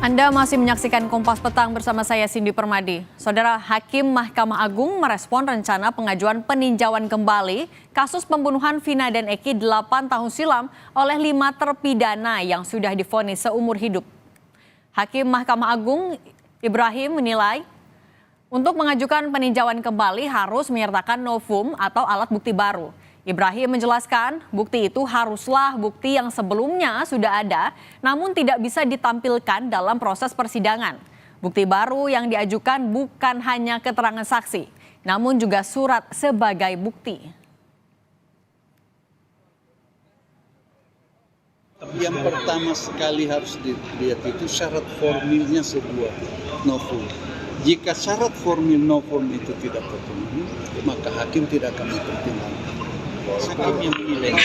Anda masih menyaksikan Kompas Petang bersama saya Cindy Permadi. Saudara, Hakim Mahkamah Agung merespon rencana pengajuan peninjauan kembali kasus pembunuhan Vina dan Eki 8 tahun silam oleh 5 terpidana yang sudah divonis seumur hidup. Hakim Mahkamah Agung Ibrahim menilai untuk mengajukan peninjauan kembali harus menyertakan novum atau alat bukti baru. Ibrahim menjelaskan bukti itu haruslah bukti yang sebelumnya sudah ada namun tidak bisa ditampilkan dalam proses persidangan. Bukti baru yang diajukan bukan hanya keterangan saksi namun juga surat sebagai bukti. Yang pertama sekali harus dilihat itu syarat formilnya sebuah novum. Jika syarat formil novum itu tidak terpenuhi, maka hakim tidak akan mempertimbangkan. Hakim yang menilai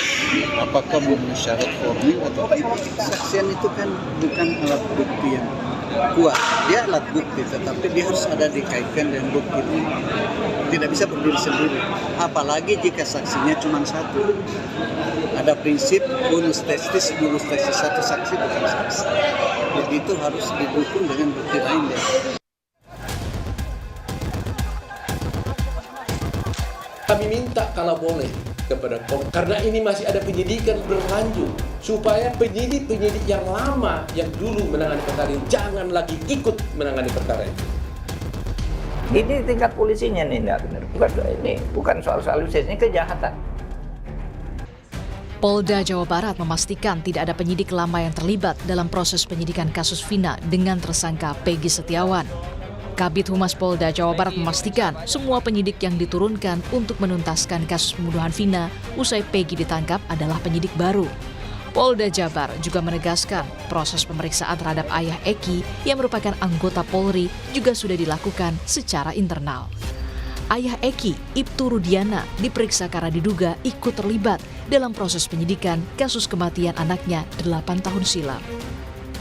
apakah memenuhi syarat formil atau tidak. Kesaksian itu kan bukan alat bukti yang kuat, dia alat bukti, tetapi dia harus ada dikaitkan dengan bukti itu. Tidak bisa berdiri sendiri, apalagi jika saksinya cuma satu. Ada prinsip unus testis satu saksi bukan saksi. Jadi itu harus didukung dengan bukti lain ya. Kami minta kalau boleh kepada karena ini masih ada penyidikan berlanjut supaya penyidik yang lama yang dulu menangani perkara ini jangan lagi ikut menangani perkara ini. Ini tingkat polisinya nih, enggak benar. Bukan soal ini kejahatan. Polda Jawa Barat memastikan tidak ada penyidik lama yang terlibat dalam proses penyidikan kasus Vina dengan tersangka Peggy Setiawan. Kabid Humas Polda Jawa Barat memastikan semua penyidik yang diturunkan untuk menuntaskan kasus pembunuhan Vina usai Peggy ditangkap adalah penyidik baru. Polda Jabar juga menegaskan proses pemeriksaan terhadap ayah Eki yang merupakan anggota Polri juga sudah dilakukan secara internal. Ayah Eki, Ibtu Rudiana, diperiksa karena diduga ikut terlibat dalam proses penyidikan kasus kematian anaknya 8 tahun silam.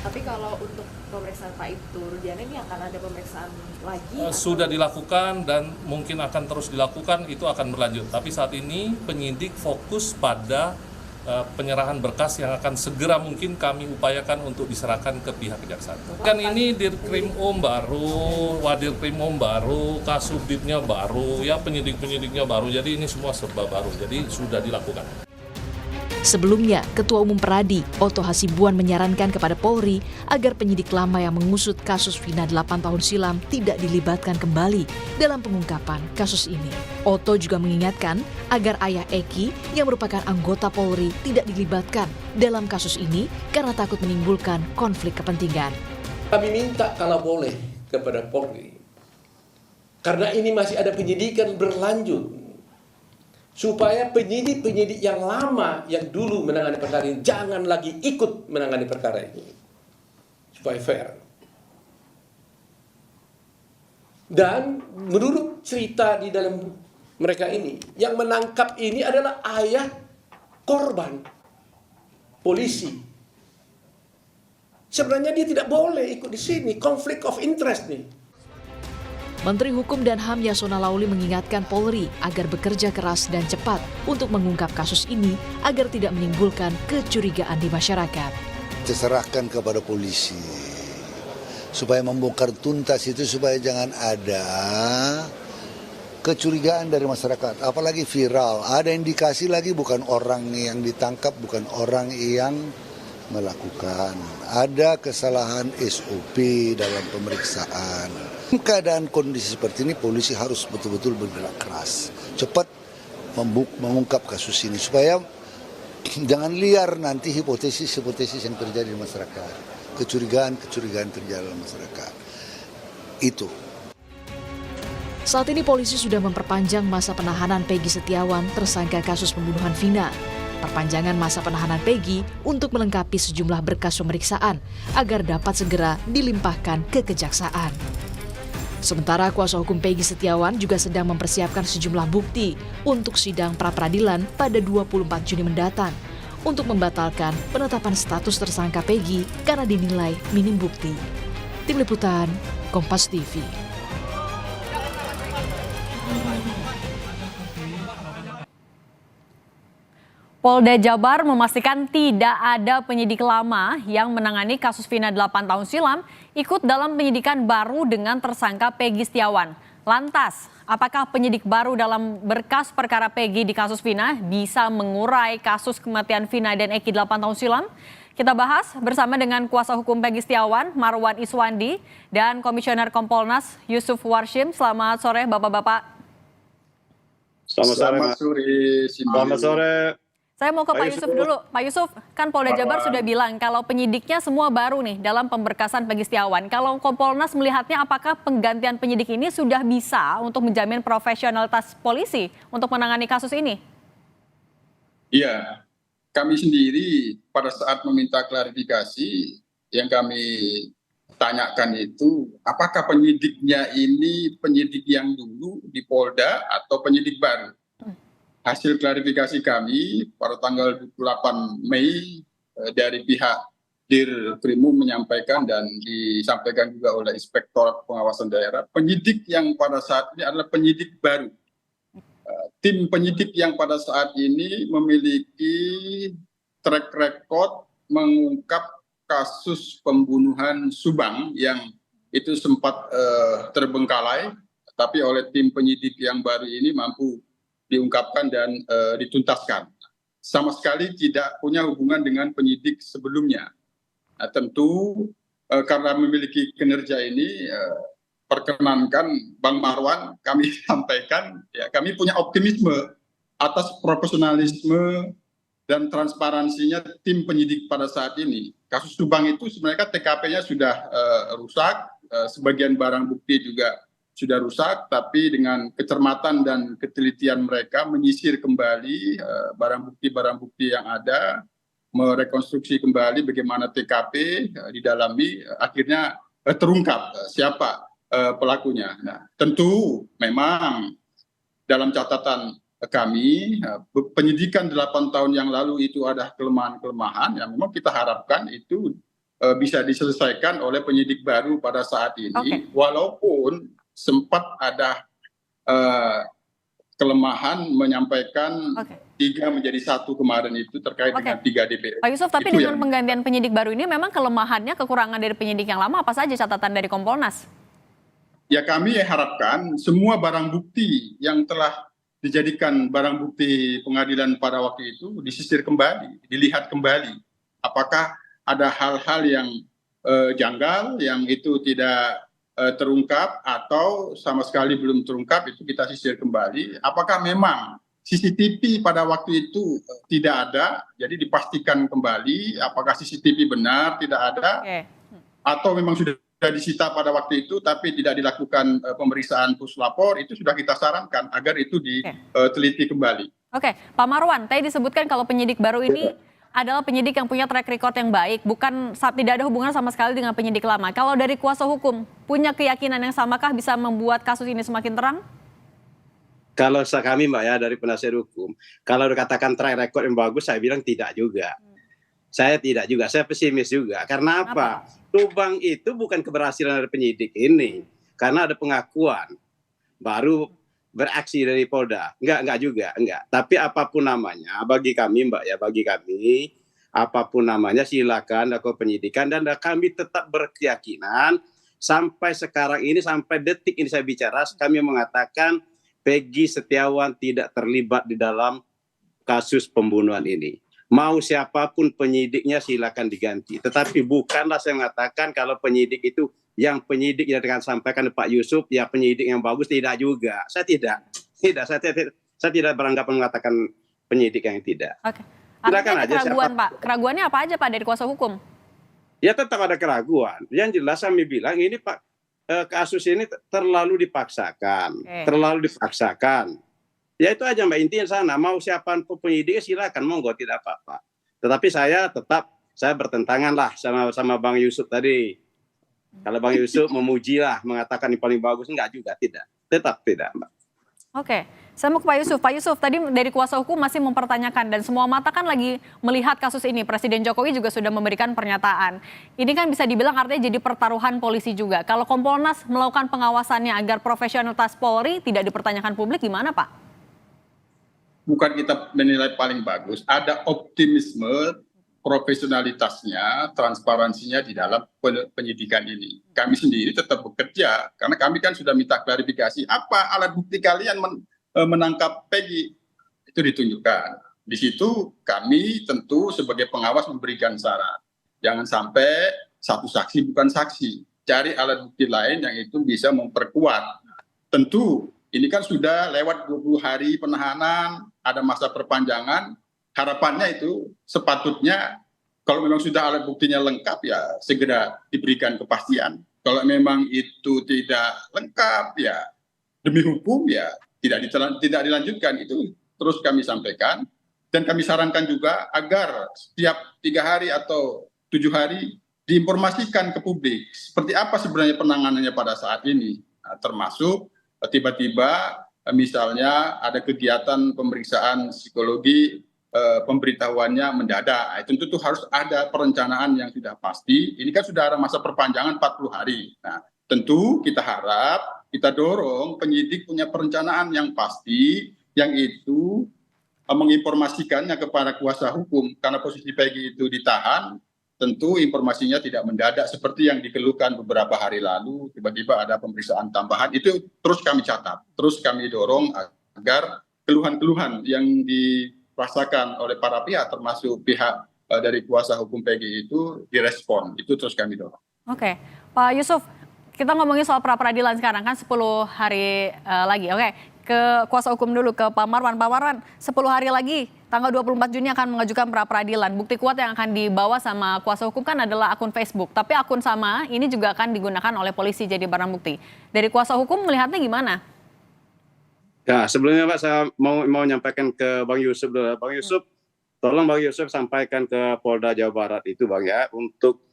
Tapi kalau untuk pemeriksaan Pak Ibtu Rudiana ini akan ada pemeriksaan lagi? Sudah dilakukan dan mungkin akan terus dilakukan, itu akan berlanjut. Tapi saat ini penyidik fokus pada penyerahan berkas yang akan segera mungkin kami upayakan untuk diserahkan ke pihak kejaksaan. Kan ini Dirkrimum baru, Wadirkrimum baru, Kasubditnya baru, ya penyidik-penyidiknya baru. Jadi ini semua serba baru, jadi sudah dilakukan. Sebelumnya, Ketua Umum Peradi, Oto Hasibuan menyarankan kepada Polri agar penyidik lama yang mengusut kasus Vina 8 tahun silam tidak dilibatkan kembali dalam pengungkapan kasus ini. Oto juga mengingatkan agar ayah Eki yang merupakan anggota Polri tidak dilibatkan dalam kasus ini karena takut menimbulkan konflik kepentingan. Kami minta kalau boleh kepada Polri karena ini masih ada penyidikan berlanjut supaya penyidik yang lama yang dulu menangani perkara ini jangan lagi ikut menangani perkara ini supaya fair. Dan menurut cerita di dalam mereka ini yang menangkap ini adalah ayah korban, polisi. Sebenarnya dia tidak boleh ikut di sini, konflik of interest nih. Menteri Hukum dan HAM Yasona Lauli mengingatkan Polri agar bekerja keras dan cepat untuk mengungkap kasus ini agar tidak menimbulkan kecurigaan di masyarakat. Diserahkan kepada polisi supaya membongkar tuntas itu supaya jangan ada kecurigaan dari masyarakat. Apalagi viral, ada indikasi lagi bukan orang yang ditangkap, bukan orang yang melakukan. Ada kesalahan SOP dalam pemeriksaan. Keadaan kondisi seperti ini polisi harus betul-betul bergerak keras. Cepat mengungkap kasus ini supaya jangan liar nanti hipotesis-hipotesis yang terjadi di masyarakat. Kecurigaan terjadi dalam masyarakat. Itu. Saat ini polisi sudah memperpanjang masa penahanan Peggy Setiawan tersangka kasus pembunuhan Vina. Perpanjangan masa penahanan Peggy untuk melengkapi sejumlah berkas pemeriksaan agar dapat segera dilimpahkan ke kejaksaan. Sementara kuasa hukum Peggy Setiawan juga sedang mempersiapkan sejumlah bukti untuk sidang pra-peradilan pada 24 Juni mendatang untuk membatalkan penetapan status tersangka Peggy karena dinilai minim bukti. Tim Liputan, Kompas TV. Polda Jabar memastikan tidak ada penyidik lama yang menangani kasus Vina 8 tahun silam ikut dalam penyidikan baru dengan tersangka Peggy Setiawan. Lantas, apakah penyidik baru dalam berkas perkara Peggy di kasus Vina bisa mengurai kasus kematian Vina dan Eki 8 tahun silam? Kita bahas bersama dengan kuasa hukum Peggy Setiawan, Marwan Iswandi, dan Komisioner Kompolnas Yusuf Warshim. Selamat sore Bapak-Bapak. Selamat sore. Selamat sore. Saya mau ke Pak Yusuf dulu. Pak Yusuf, kan Polda Jabar sudah bilang kalau penyidiknya semua baru nih dalam pemberkasan Peggy Setiawan. Kalau Kompolnas melihatnya apakah penggantian penyidik ini sudah bisa untuk menjamin profesionalitas polisi untuk menangani kasus ini? Iya, kami sendiri pada saat meminta klarifikasi yang kami tanyakan itu apakah penyidiknya ini penyidik yang dulu di Polda atau penyidik baru? Hasil klarifikasi kami pada tanggal 28 Mei dari pihak Dirkrimum menyampaikan dan disampaikan juga oleh Inspektorat Pengawasan Daerah, penyidik yang pada saat ini adalah penyidik baru. Tim penyidik yang pada saat ini memiliki track record mengungkap kasus pembunuhan Subang yang itu sempat terbengkalai, tapi oleh tim penyidik yang baru ini mampu diungkapkan dan dituntaskan. Sama sekali tidak punya hubungan dengan penyidik sebelumnya. Nah, tentu karena memiliki kinerja ini, perkenankan Bang Marwan kami sampaikan, ya, kami punya optimisme atas profesionalisme dan transparansinya tim penyidik pada saat ini. Kasus Subang itu sebenarnya TKP-nya sudah rusak, sebagian barang bukti juga sudah rusak, tapi dengan kecermatan dan ketelitian mereka menyisir kembali barang bukti yang ada, merekonstruksi kembali bagaimana TKP didalami, akhirnya terungkap siapa pelakunya. Nah, tentu memang dalam catatan kami, penyidikan 8 tahun yang lalu itu ada kelemahan-kelemahan yang memang kita harapkan itu bisa diselesaikan oleh penyidik baru pada saat ini, walaupun sempat ada kelemahan menyampaikan 3 menjadi 1 kemarin itu terkait dengan 3 DPO. Pak Yusuf, tapi dengan penggantian penyidik baru ini memang kelemahannya, kekurangan dari penyidik yang lama apa saja catatan dari Kompolnas? Ya, kami harapkan semua barang bukti yang telah dijadikan barang bukti pengadilan pada waktu itu disisir kembali, dilihat kembali. Apakah ada hal-hal yang janggal yang itu tidak terungkap atau sama sekali belum terungkap, itu kita sisir kembali. Apakah memang CCTV pada waktu itu tidak ada, jadi dipastikan kembali apakah CCTV benar tidak ada, atau memang sudah disita pada waktu itu tapi tidak dilakukan pemeriksaan puslapor, itu sudah kita sarankan agar itu diteliti kembali. Oke, Pak Marwan, tadi disebutkan kalau penyidik baru ini adalah penyidik yang punya track record yang baik, tidak ada hubungan sama sekali dengan penyidik lama. Kalau dari kuasa hukum, punya keyakinan yang samakah bisa membuat kasus ini semakin terang? Kalau kami Mbak ya dari penasihat hukum, kalau dikatakan track record yang bagus, saya bilang tidak juga. Saya tidak juga, saya pesimis juga. Karena apa? Subang itu bukan keberhasilan dari penyidik ini, karena ada pengakuan baru beraksi dari Polda. Enggak juga, enggak. Tapi apapun namanya, bagi kami Mbak ya, bagi kami, apapun namanya silakan lakukan penyidikan, dan kami tetap berkeyakinan sampai sekarang ini, sampai detik ini saya bicara, kami mengatakan Peggy Setiawan tidak terlibat di dalam kasus pembunuhan ini. Mau siapapun penyidiknya silakan diganti. Tetapi bukanlah saya mengatakan kalau penyidik itu yang penyidik yang akan sampaikan Pak Yusuf, ya penyidik yang bagus, tidak juga. Saya tidak beranggapan mengatakan penyidik yang tidak. Oke. Artinya ada keraguan Pak. Keraguannya apa aja Pak dari kuasa hukum? Ya tetap ada keraguan. Yang jelas kami bilang ini Pak, kasus ini terlalu dipaksakan. Terlalu dipaksakan. Ya itu aja Mbak, intinya sana. Mau siapapun penyidiknya silakan, monggo, tidak apa-apa. Tetapi saya bertentangan lah sama Bang Yusuf tadi. Kalau Bang Yusuf memuji lah, mengatakan yang paling bagus, enggak juga, tidak. Tetap tidak, Mbak. Oke, saya mau ke Pak Yusuf. Pak Yusuf, tadi dari kuasa hukum masih mempertanyakan dan semua mata kan lagi melihat kasus ini. Presiden Jokowi juga sudah memberikan pernyataan. Ini kan bisa dibilang artinya jadi pertaruhan polisi juga. Kalau Kompolnas melakukan pengawasannya agar profesionalitas Polri tidak dipertanyakan publik, gimana Pak? bukan kita menilai paling bagus, ada optimisme, profesionalitasnya, transparansinya di dalam penyidikan ini. Kami sendiri tetap bekerja, karena kami kan sudah minta klarifikasi, apa alat bukti kalian menangkap Peggy, itu ditunjukkan. Di situ kami tentu sebagai pengawas memberikan saran. Jangan sampai satu saksi bukan saksi. Cari alat bukti lain yang itu bisa memperkuat. Tentu ini kan sudah lewat 20 hari penahanan, ada masa perpanjangan. Harapannya itu sepatutnya kalau memang sudah alat buktinya lengkap ya segera diberikan kepastian. Kalau memang itu tidak lengkap ya demi hukum ya tidak dilanjutkan. Itu terus kami sampaikan dan kami sarankan juga agar setiap 3 hari atau 7 hari diinformasikan ke publik seperti apa sebenarnya penanganannya pada saat ini. Nah, termasuk tiba-tiba misalnya ada kegiatan pemeriksaan psikologi, pemberitahuannya mendadak. Tentu itu harus ada perencanaan yang sudah pasti. Ini kan sudah ada masa perpanjangan 40 hari. Nah, tentu kita harap, kita dorong penyidik punya perencanaan yang pasti, yang itu menginformasikannya kepada kuasa hukum. Karena posisi Peggy itu ditahan, tentu informasinya tidak mendadak seperti yang dikeluhkan beberapa hari lalu, tiba-tiba ada pemeriksaan tambahan. Itu terus kami catat, terus kami dorong agar keluhan-keluhan yang dirasakan oleh para pihak, termasuk pihak dari kuasa hukum Peggy itu direspon. Itu terus kami dorong. Oke, Pak Yusuf, kita ngomongin soal pra-peradilan sekarang kan 10 hari lagi. Oke, ke kuasa hukum dulu, ke Pak Marwan. Pak Marwan, 10 hari lagi, tanggal 24 Juni akan mengajukan pra-peradilan. Bukti kuat yang akan dibawa sama kuasa hukum kan adalah akun Facebook. Tapi akun sama ini juga akan digunakan oleh polisi jadi barang bukti. Dari kuasa hukum melihatnya gimana? Ya, sebelumnya Pak, saya mau menyampaikan ke Bang Yusuf dulu. Bang Yusuf, tolong Bang Yusuf sampaikan ke Polda Jawa Barat itu Bang ya, untuk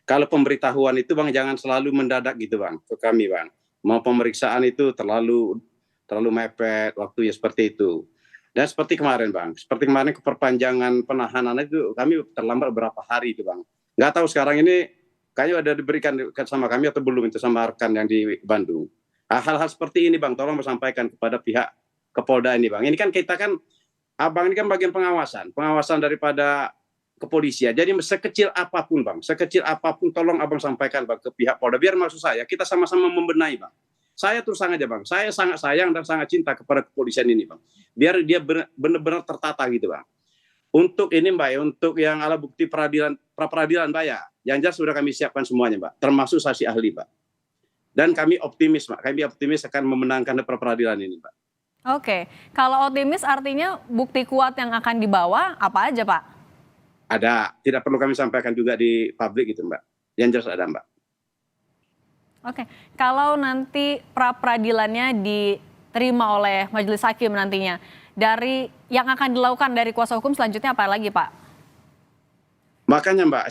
kalau pemberitahuan itu Bang jangan selalu mendadak gitu Bang, ke kami Bang. Mau pemeriksaan itu terlalu mepet waktunya seperti itu. Dan seperti kemarin Bang, ke perpanjangan penahanan itu kami terlambat beberapa hari itu Bang. Nggak tahu sekarang ini kayaknya ada diberikan sama kami atau belum itu sama rekan yang di Bandung. Hal-hal seperti ini Bang, tolong sampaikan kepada pihak Kepolda ini Bang. Ini kan kita kan, Abang ini kan bagian pengawasan daripada kepolisian. Jadi sekecil apapun Bang, tolong Abang sampaikan Bang ke pihak Polda. Biar maksud saya, kita sama-sama membenahi Bang. Saya terus sangat aja Bang, saya sangat sayang dan sangat cinta kepada kepolisian ini Bang. Biar dia benar-benar tertata gitu Bang. Untuk ini Mbak, untuk yang alat bukti pra-peradilan Mbak ya, yang jelas sudah kami siapkan semuanya Mbak, termasuk saksi ahli Mbak. Dan kami optimis Mbak, akan memenangkan pra-peradilan ini Mbak. Oke, kalau optimis artinya bukti kuat yang akan dibawa apa aja Pak? Ada, tidak perlu kami sampaikan juga di publik gitu Mbak. Yang jelas ada Mbak. Oke, kalau nanti pra-peradilannya diterima oleh majelis hakim nantinya, dari yang akan dilakukan dari kuasa hukum selanjutnya apa lagi Pak? Makanya Mbak,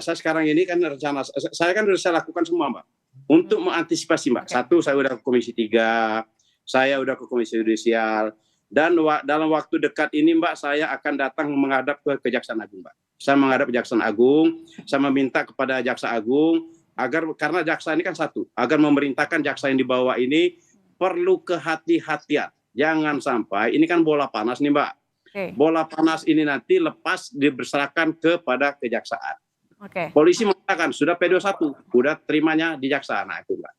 saya sekarang ini kan rencana, saya kan sudah saya lakukan semua Mbak. Untuk mengantisipasi Mbak, Satu, saya udah ke Komisi 3, saya udah ke Komisi Yudisial, dan dalam waktu dekat ini Mbak, saya akan datang menghadap ke Kejaksaan Agung Mbak. Saya menghadap Kejaksaan Agung, saya meminta kepada Jaksa Agung, karena jaksa ini kan satu, agar memerintahkan jaksa yang dibawa ini perlu kehati-hatian. Jangan sampai, ini kan bola panas nih Mbak. Bola panas ini nanti lepas diberserahkan kepada kejaksaan. Polisi mengatakan sudah P21, sudah terimanya di jaksa. Nah itu Mbak.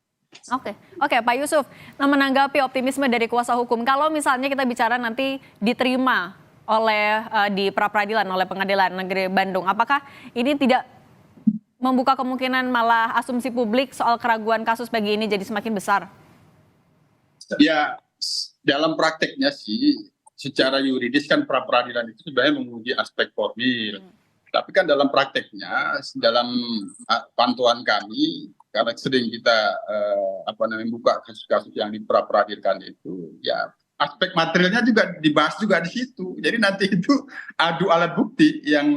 Oke, Pak Yusuf, menanggapi optimisme dari kuasa hukum, kalau misalnya kita bicara nanti diterima oleh di pra-peradilan oleh Pengadilan Negeri Bandung, apakah ini tidak membuka kemungkinan malah asumsi publik soal keraguan kasus Peggy ini jadi semakin besar? Ya, dalam prakteknya sih, secara yuridis kan pra-peradilan itu sebenarnya menguji aspek formil. Tapi kan dalam prakteknya, dalam pantauan kami, karena sering kita buka kasus-kasus yang pra-peradilan itu, ya aspek materialnya juga dibahas juga di situ. Jadi nanti itu adu alat bukti yang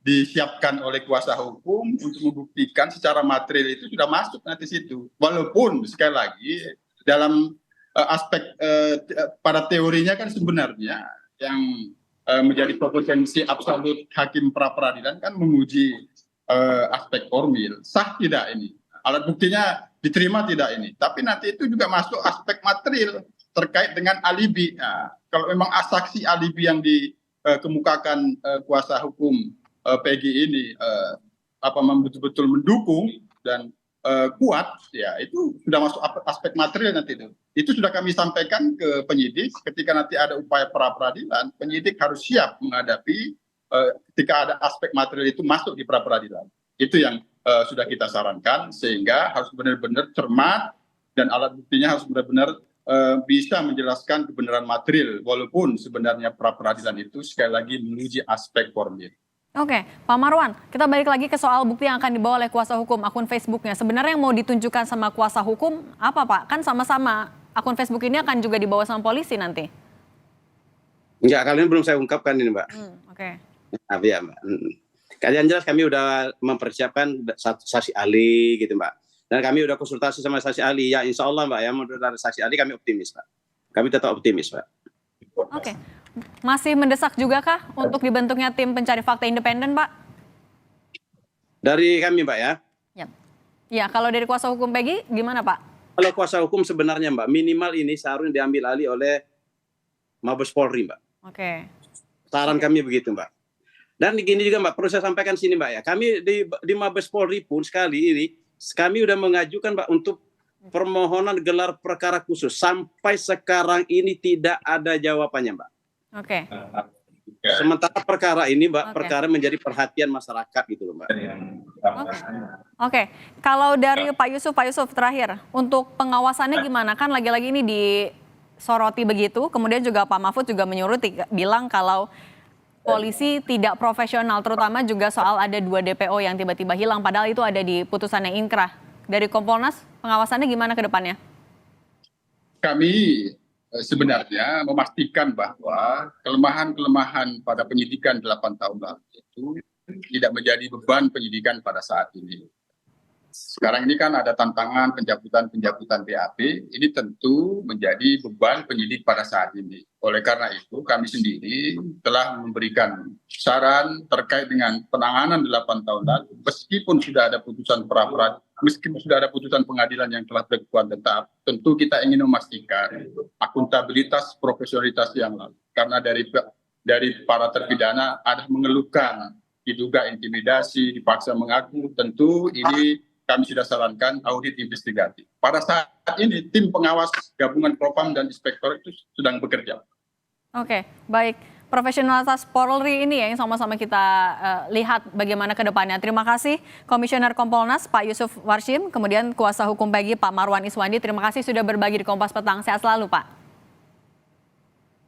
disiapkan oleh kuasa hukum untuk membuktikan secara material itu sudah masuk nanti situ. Walaupun sekali lagi dalam aspek pada teorinya kan sebenarnya yang menjadi kompetensi absolut hakim pra-peradilan kan menguji aspek formil, sah tidak ini, alat buktinya diterima tidak ini. Tapi nanti itu juga masuk aspek material, terkait dengan alibi. Nah, kalau memang saksi alibi yang dikemukakan kuasa hukum Peggy ini betul-betul mendukung dan kuat, ya itu sudah masuk aspek material nanti itu. Itu sudah kami sampaikan ke penyidik. Ketika nanti ada upaya pra peradilan, penyidik harus siap menghadapi ketika ada aspek material itu masuk di pra peradilan. Itu yang sudah kita sarankan, sehingga harus benar-benar cermat dan alat buktinya harus benar-benar bisa menjelaskan kebenaran material, walaupun sebenarnya pra peradilan itu sekali lagi menguji aspek formil. Oke, Pak Marwan, kita balik lagi ke soal bukti yang akan dibawa oleh kuasa hukum, akun Facebooknya. Sebenarnya yang mau ditunjukkan sama kuasa hukum apa, Pak? Kan sama-sama akun Facebook ini akan juga dibawa sama polisi nanti. Enggak, kali ini belum saya ungkapkan ini, Mbak. Oke. Maaf ya, Mbak. Kalian jelas kami udah mempersiapkan saksi ahli gitu, Mbak. Dan kami udah konsultasi sama saksi ahli. Ya insya Allah, Mbak, ya menurut dari saksi ahli kami optimis, Pak. Kami tetap optimis, Pak. Oke. Masih mendesak juga kah untuk dibentuknya tim pencari fakta independen, Pak? Dari kami, Mbak, ya. Ya, kalau dari kuasa hukum Peggy gimana, Pak? Kalau kuasa hukum sebenarnya, Mbak, minimal ini seharusnya diambil alih oleh Mabes Polri, Mbak. Oke. Saran kami begitu, Mbak. Dan gini juga, Mbak, perlu saya sampaikan sini, Mbak, ya. Kami di Mabes Polri pun sekali ini kami udah mengajukan, Mbak, untuk permohonan gelar perkara khusus. Sampai sekarang ini tidak ada jawabannya, Mbak. Oke. Sementara perkara ini, Mbak, perkara menjadi perhatian masyarakat gitu loh, Mbak. Oke. Kalau dari Pak Yusuf terakhir, untuk pengawasannya gimana? Kan lagi-lagi ini disoroti begitu, kemudian juga Pak Mahfud juga bilang kalau polisi tidak profesional, terutama juga soal ada 2 DPO yang tiba-tiba hilang, padahal itu ada di putusannya inkrah. Dari Kompolnas, pengawasannya gimana ke depannya? Kami sebenarnya memastikan bahwa kelemahan-kelemahan pada penyidikan 8 tahun lalu itu tidak menjadi beban penyidikan pada saat ini. Sekarang ini kan ada tantangan pencabutan BAP, ini tentu menjadi beban penyidik pada saat ini. Oleh karena itu kami sendiri telah memberikan saran terkait dengan penanganan 8 tahun lalu, meskipun sudah ada putusan meskipun sudah ada putusan pengadilan yang telah berkekuatan tetap, tentu kita ingin memastikan akuntabilitas profesionalitas yang lalu. Karena dari para terpidana ada mengeluhkan diduga intimidasi, dipaksa mengaku, tentu ini kami sudah sarankan audit investigatif. Pada saat ini tim pengawas gabungan Propam dan Inspektor itu sedang bekerja. Oke, baik. Profesionalitas Polri ini ya yang sama-sama kita lihat bagaimana ke depannya. Terima kasih Komisioner Kompolnas Pak Yusuf Warshim, kemudian kuasa hukum Peggy Pak Marwan Iswandi. Terima kasih sudah berbagi di Kompas Petang. Sehat selalu, Pak.